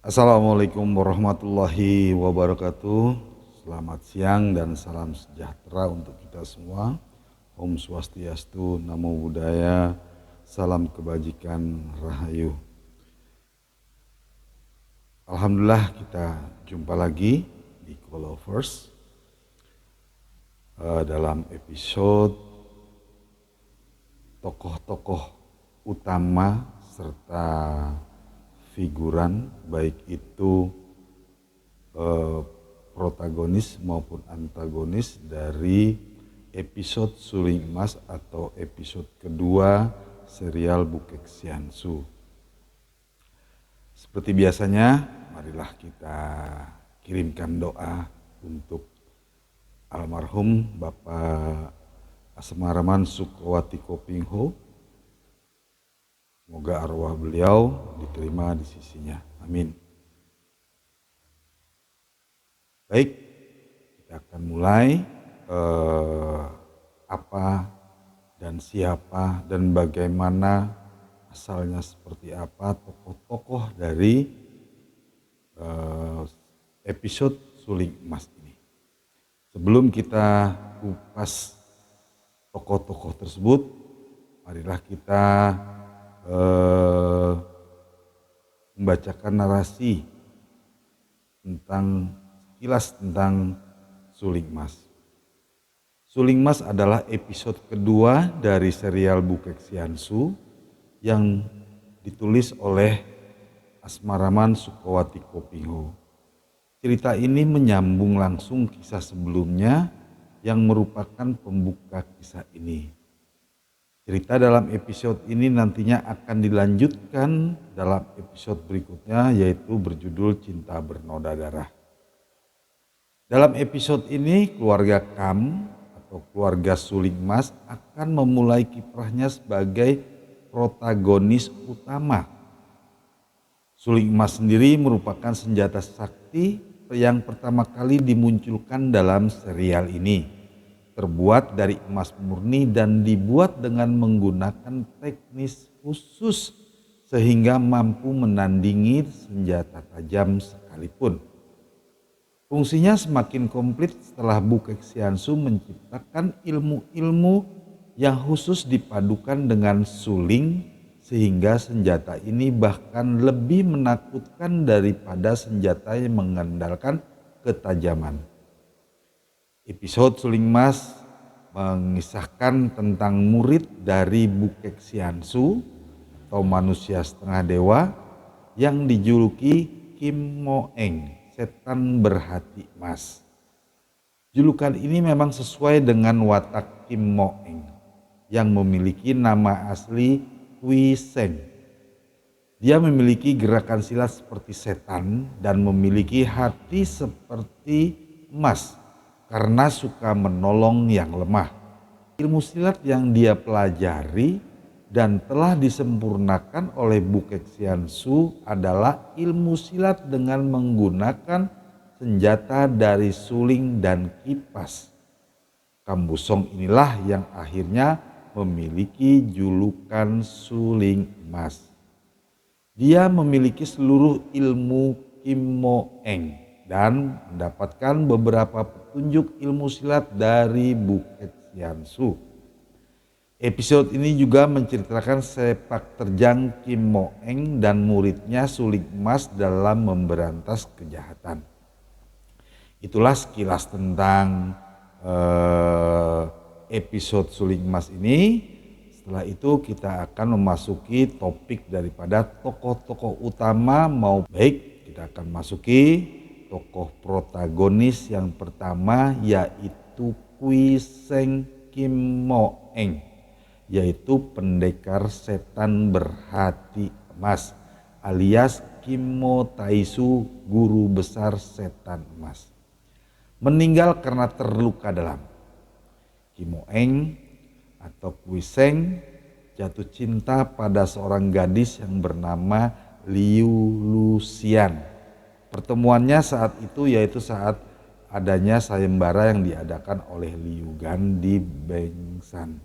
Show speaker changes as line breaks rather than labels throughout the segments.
Assalamualaikum warahmatullahi wabarakatuh. Selamat siang dan salam sejahtera untuk kita semua. Om Swastiastu, Namo Buddhaya, salam kebajikan, Rahayu. Alhamdulillah kita jumpa lagi di Colovers dalam episode tokoh-tokoh utama serta figuran, baik itu protagonis maupun antagonis dari episode Suling Emas atau episode kedua serial Bukek Xiansu. Seperti biasanya, marilah kita kirimkan doa untuk almarhum Bapak Asmaraman Sukowati Kopingho. Semoga arwah beliau diterima di sisinya. Amin. Baik, kita akan mulai apa dan siapa dan bagaimana, asalnya seperti apa tokoh-tokoh dari episode Suling Emas ini. Sebelum kita kupas tokoh-tokoh tersebut, marilah kita membacakan narasi tentang sekilas tentang Suling Emas. Suling Emas adalah episode kedua dari serial Bukek Xiansu yang ditulis oleh Asmaraman Sukowati Kopingho. Cerita ini menyambung langsung kisah sebelumnya yang merupakan pembuka kisah ini. Cerita dalam episode ini nantinya akan dilanjutkan dalam episode berikutnya, yaitu berjudul Cinta Bernoda Darah. Dalam episode ini keluarga Kam atau keluarga Suling Emas akan memulai kiprahnya sebagai protagonis utama. Suling Emas sendiri merupakan senjata sakti yang pertama kali dimunculkan dalam serial ini. Terbuat dari emas murni dan dibuat dengan menggunakan teknis khusus sehingga mampu menandingi senjata tajam sekalipun. Fungsinya semakin komplit setelah Bukek Xiansu menciptakan ilmu-ilmu yang khusus dipadukan dengan suling sehingga senjata ini bahkan lebih menakutkan daripada senjata yang mengandalkan ketajaman. Episode Suling Emas mengisahkan tentang murid dari Bukek Xiansu atau manusia setengah dewa yang dijuluki Kim Mo Eng, setan berhati emas. Julukan ini memang sesuai dengan watak Kim Mo Eng yang memiliki nama asli Hui Seng. Dia memiliki gerakan silat seperti setan dan memiliki hati seperti emas karena suka menolong yang lemah. Ilmu silat yang dia pelajari dan telah disempurnakan oleh Bukek Xiansu adalah ilmu silat dengan menggunakan senjata dari suling dan kipas. Kam Busong inilah yang akhirnya memiliki julukan Suling Emas. Dia memiliki seluruh ilmu Kim Mo Eng dan mendapatkan beberapa petunjuk ilmu silat dari Bukek Xiansu. Episode ini juga menceritakan sepak terjang Kim Mo Eng dan muridnya Suling Emas dalam memberantas kejahatan. Itulah sekilas tentang episode Suling Emas ini. Setelah itu kita akan memasuki topik daripada tokoh-tokoh utama baik kita akan masuki tokoh protagonis yang pertama, yaitu Hui Seng Kim Mo Eng, yaitu pendekar setan berhati emas alias Kim Mo Taisu, guru besar setan emas. Meninggal karena terluka dalam. Kim Mo Eng atau Hui Seng jatuh cinta pada seorang gadis yang bernama Liu Luxian. Pertemuannya saat itu yaitu saat adanya sayembara yang diadakan oleh Liu Gan di Bengshan.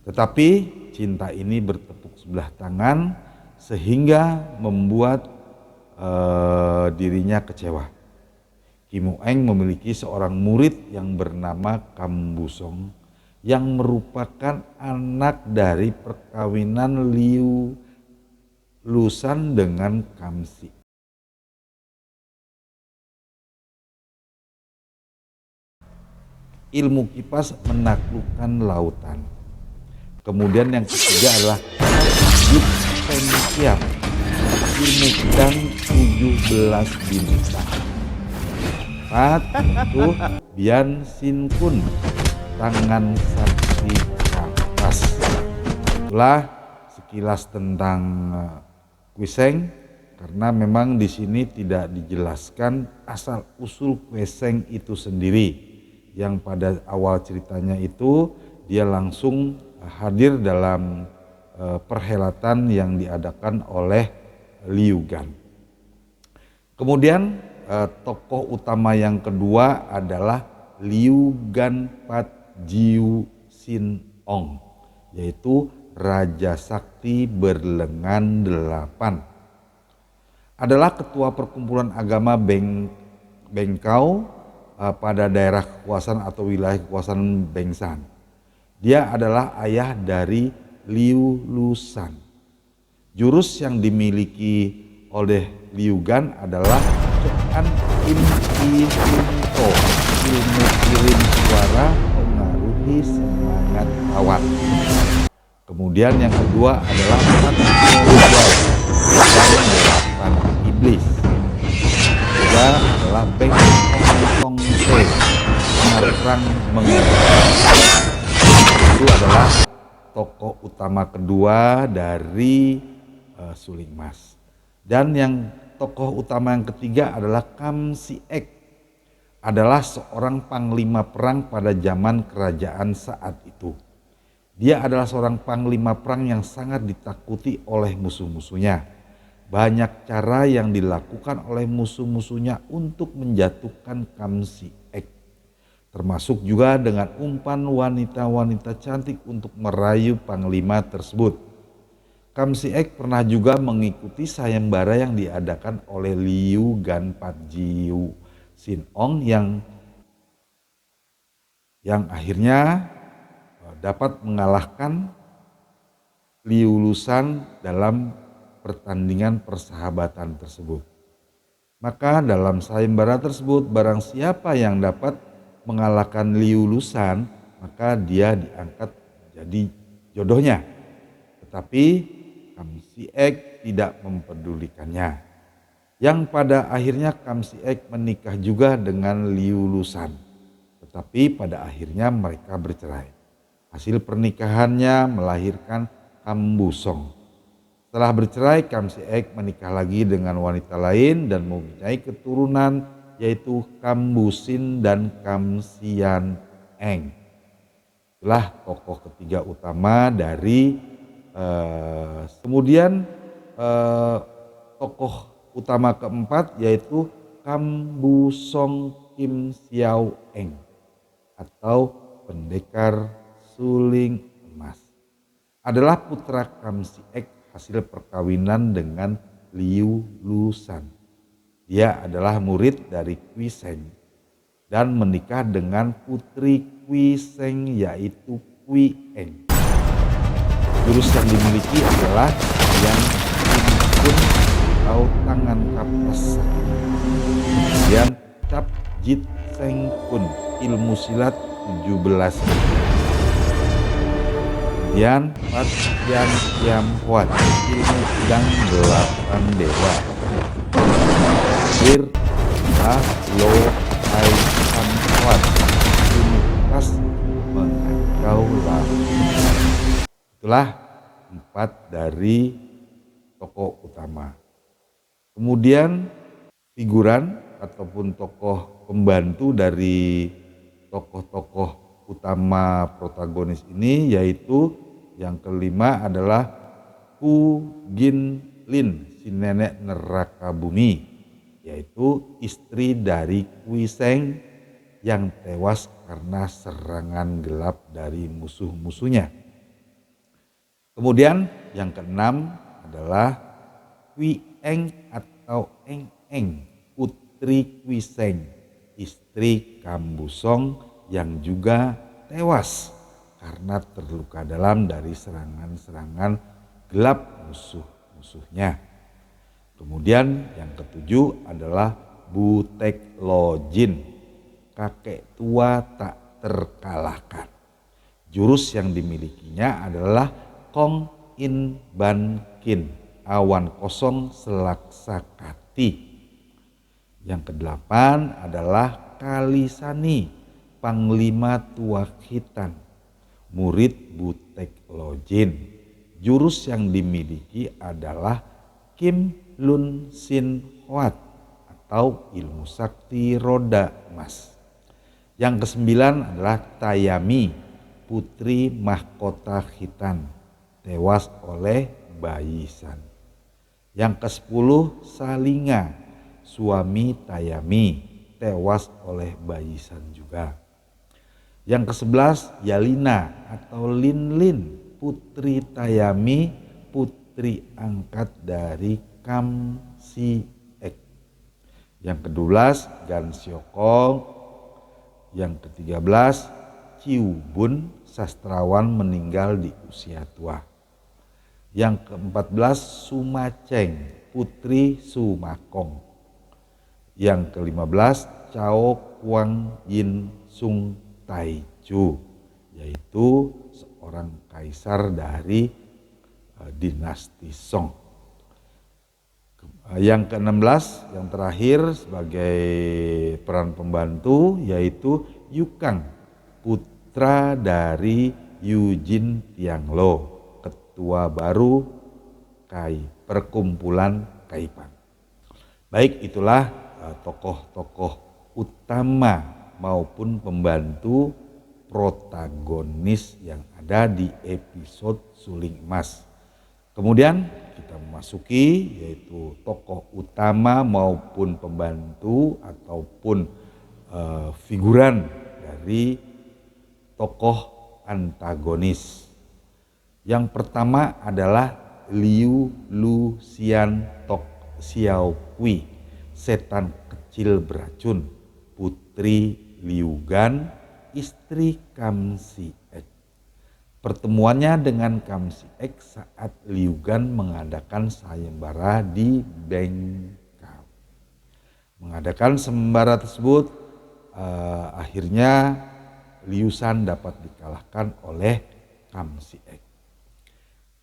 Tetapi cinta ini bertepuk sebelah tangan sehingga membuat dirinya kecewa. Kim Eng memiliki seorang murid yang bernama Kam Busong yang merupakan anak dari perkawinan Liu Lusan dengan Kam Si. Ilmu kipas menaklukkan lautan. Kemudian yang ketiga adalah Yip Feng Kiam, ilmu pedang 17 bintang. 4 itu Bian Sin Kun, tangan sakti kapas. Itulah sekilas tentang Kwiseng, karena memang di sini tidak dijelaskan asal usul Kwiseng itu sendiri. Yang pada awal ceritanya itu dia langsung hadir dalam perhelatan yang diadakan oleh Liu Gan. Kemudian tokoh utama yang kedua adalah Liu Gan Pat Jiu Sin Ong, yaitu Raja Sakti berlengan 8. Adalah ketua perkumpulan agama Bengkao pada daerah kekuasaan atau wilayah kekuasaan Bengshan. Dia adalah ayah dari Liu Lusan. Jurus yang dimiliki oleh Liu Gan adalah Chokan Im Ki Hunto, ilmu kirim suara pengaruhi semangat lawan. Kemudian yang kedua adalah Delapan Iblis. Juga adalah Beng Tong Te, penerang mengembangkan. Itu adalah tokoh utama kedua dari Suling Mas. Dan yang tokoh utama yang ketiga adalah Kam Si Ek, adalah seorang panglima perang pada zaman kerajaan saat itu. Dia adalah seorang panglima perang yang sangat ditakuti oleh musuh-musuhnya. Banyak cara yang dilakukan oleh musuh-musuhnya untuk menjatuhkan Kam Si Ek, termasuk juga dengan umpan wanita-wanita cantik untuk merayu panglima tersebut. Kam Si Ek pernah juga mengikuti sayembara yang diadakan oleh Liu Gan Pat Jiu Sin Ong yang akhirnya dapat mengalahkan Liu Lusan dalam pertandingan persahabatan tersebut. Maka dalam sayembara tersebut, barang siapa yang dapat mengalahkan Liu Lusan, maka dia diangkat jadi jodohnya. Tetapi Kam Si Ek tidak mempedulikannya. Yang pada akhirnya Kam Si Ek menikah juga dengan Liu Lusan. Tetapi pada akhirnya mereka bercerai. Hasil pernikahannya melahirkan Kam Busong. Setelah bercerai, Kam Si Ek menikah lagi dengan wanita lain dan mempunyai keturunan, yaitu Kam Busin dan Kam Sian Eng. Itulah tokoh ketiga utama dari kemudian tokoh utama keempat yaitu Kam Busong Kim Xiao Eng atau pendekar suling emas. Adalah putra Kam Si Ek hasil perkawinan dengan Liu Lusan. Dia adalah murid dari Kwiseng dan menikah dengan putri Kwiseng yaitu Kwi Eng. Jurus yang dimiliki adalah yang Kun atau tangan kapas. Kemudian Cap Jit Seng Kun, ilmu silat 17. Kemudian Pat Yan Kiam Kuat, ilmu pedang 8 dewa. Terakhir adalah Lo Hai San Kuat, ilmu kipas mengacau laut. Itulah 4 dari tokoh utama. Kemudian figuran ataupun tokoh pembantu dari tokoh-tokoh utama protagonis ini, yaitu yang kelima adalah Pu Gin Lin, si nenek neraka bumi, yaitu istri dari Kwiseng yang tewas karena serangan gelap dari musuh-musuhnya. Kemudian yang keenam adalah Kwi Eng atau Eng-Eng, putri Kwiseng, istri Kambusong yang juga tewas karena terluka dalam dari serangan-serangan gelap musuh-musuhnya. Kemudian yang ketujuh adalah Butek Lojin, kakek tua tak terkalahkan. Jurus yang dimilikinya adalah Kong In Ban Kin, awan kosong selaksakati. Yang kedelapan adalah Kalisani, Panglima Tuak Hitam, murid Butek Lojin. Jurus yang dimiliki adalah Kim Lun Sin Hoat atau ilmu sakti roda emas. Yang kesembilan adalah Tayami, putri mahkota Khitan, tewas oleh Bayisan. Yang ke-10 Salinga, suami Tayami, tewas oleh Bayisan juga. Yang ke-11 Yalina atau Lin, putri Tayami, putri angkat dari Kam Si Ek. Yang ke-12 Gan Siokong. Yang ke-13 Ciu Bun, sastrawan meninggal di usia tua. Yang ke-14 Sumaceng, putri Sumakong. Yang ke-15 Cao Kuang Yin Sung Taiju, yaitu seorang kaisar dari dinasti Song. Yang ke-16 yang terakhir sebagai peran pembantu yaitu Yukang, putra dari Yujin Tianglo, ketua baru perkumpulan Kaipang. Baik, itulah tokoh-tokoh utama maupun pembantu protagonis yang ada di episode Suling Emas. Kemudian kita memasuki yaitu tokoh utama maupun pembantu ataupun figuran dari tokoh antagonis. Yang pertama adalah Liu Lu Xian Tok Xiao Kui, setan kecil beracun, putri Liu Gan, istri Kam Si Ek. Pertemuannya dengan Kam Si Ek saat Liu Gan mengadakan sayembara di Bengkao. Mengadakan sayembara tersebut akhirnya Liu San dapat dikalahkan oleh Kam Si Ek.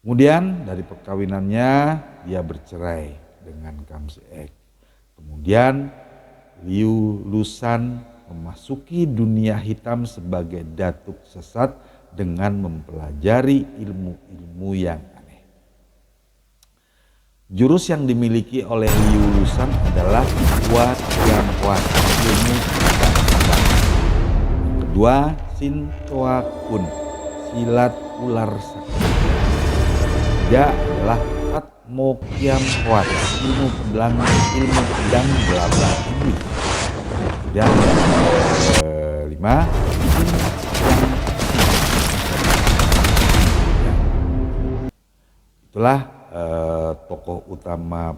Kemudian dari perkawinannya dia bercerai dengan Kam Si Ek. Kemudian Liu Lusan memasuki dunia hitam sebagai datuk sesat dengan mempelajari ilmu-ilmu yang aneh. Jurus yang dimiliki oleh Liu Lusan adalah Hua Tian Huat, ilmu pedang. Yang kedua Sin Toa Kun, silat ular sakti. Ketiga adalah Atmo Kiam Huat, ilmu pedang belabla tinggi. Dan yang kelima itulah tokoh utama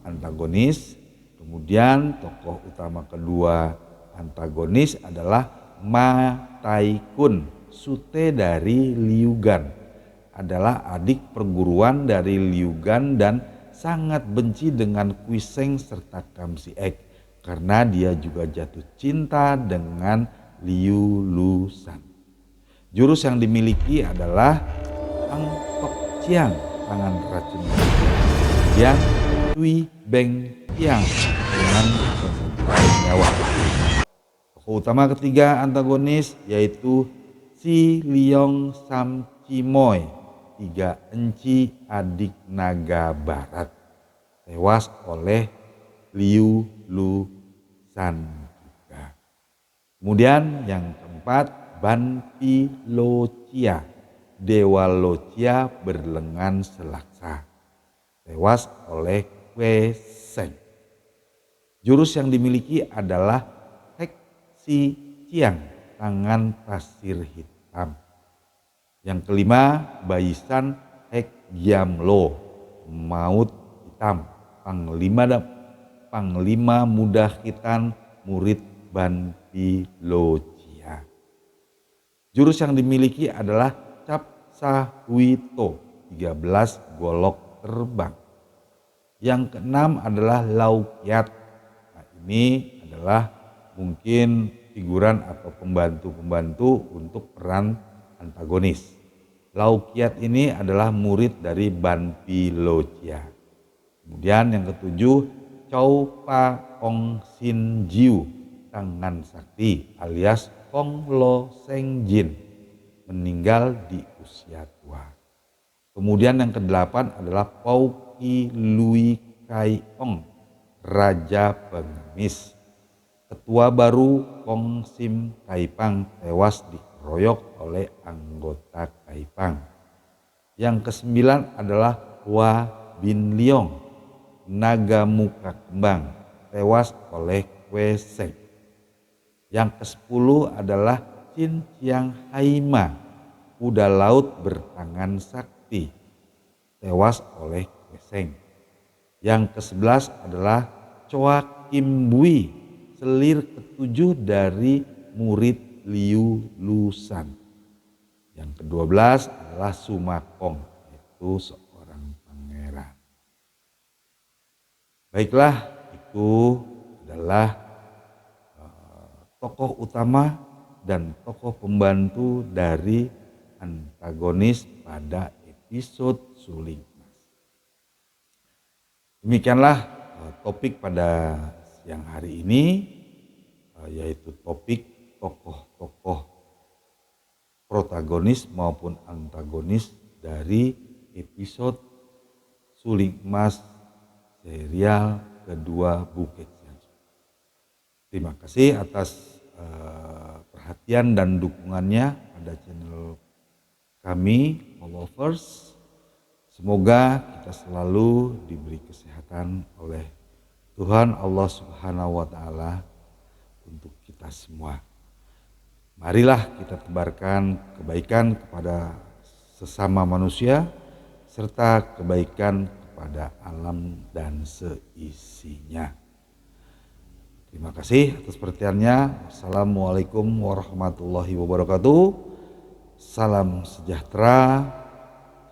antagonis. Kemudian tokoh utama kedua antagonis adalah Ma Tai Kun, sute dari Liu Gan, adalah adik perguruan dari Liu Gan dan sangat benci dengan Kwiseng serta Kam Si Ek karena dia juga jatuh cinta dengan Liu Lusan. Jurus yang dimiliki adalah Ang Tok Chiang, tangan racun. Kemudian Tui Beng Tiang dengan pencerahan nyawa. Tokoh utama ketiga antagonis yaitu Si Liong Sam Cimoy, tiga enci adik naga barat, tewas oleh Liu Lusan juga. Kemudian yang keempat Ban Pi Lo Chia, dewa Locia berlengan selaksa, tewas oleh Kwe Seng. Jurus yang dimiliki adalah Hek Si Ciang, tangan pasir hitam. Yang kelima Bayisan Hek Giam Lo, maut hitam, panglima Panglima Muda Khitan murid Ban Pilocia. Jurus yang dimiliki adalah Cap Sahwito, 13 golok terbang. Yang keenam adalah Laukiat. Nah, ini adalah mungkin figuran atau pembantu-pembantu untuk peran antagonis. Laukiat ini adalah murid dari Ban Pilocia. Kemudian yang ketujuh, Chow Pa Ong Sin Jiu, tangan sakti alias Kong Lo Seng Jin, meninggal di usia tua. Kemudian yang kedelapan adalah Pau Ki Lui Kai Ong, Raja Pengemis. Ketua baru Kong Sim Kaipang tewas dikeroyok oleh anggota Kaipang. Yang kesembilan adalah Hua Bin Leong, naga muka kembang, tewas oleh Kwe Seng. Yang ke-10 adalah Chin Chiang Haima, kuda laut bertangan sakti, tewas oleh Kwe Seng. Yang ke-11 adalah Choa Kim Bui, selir ke-7 dari murid Liu Lusan. Yang ke-12 adalah Sumakong, yaitu seorang pangeran. Baiklah, itu adalah tokoh utama dan tokoh pembantu dari antagonis pada episode Suling Mas. Demikianlah topik pada siang hari ini, yaitu topik tokoh-tokoh protagonis maupun antagonis dari episode Suling Mas serial kedua Bukexiansu. Terima kasih atas perhatian dan dukungannya pada channel kami, Followers. Semoga kita selalu diberi kesehatan oleh Tuhan Allah Subhanahu wa Ta'ala untuk kita semua. Marilah kita tebarkan kebaikan kepada sesama manusia serta kebaikan kepada alam dan seisinya. Terima kasih atas perhatiannya. Wassalamualaikum warahmatullahi wabarakatuh. Salam sejahtera.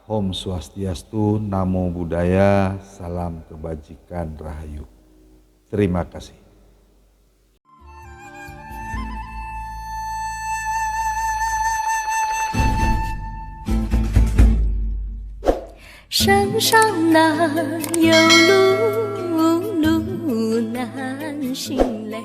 Om Swastiastu, Namo Buddhaya, salam kebajikan rahayu. Terima kasih.
山上哪有路，路难行嘞。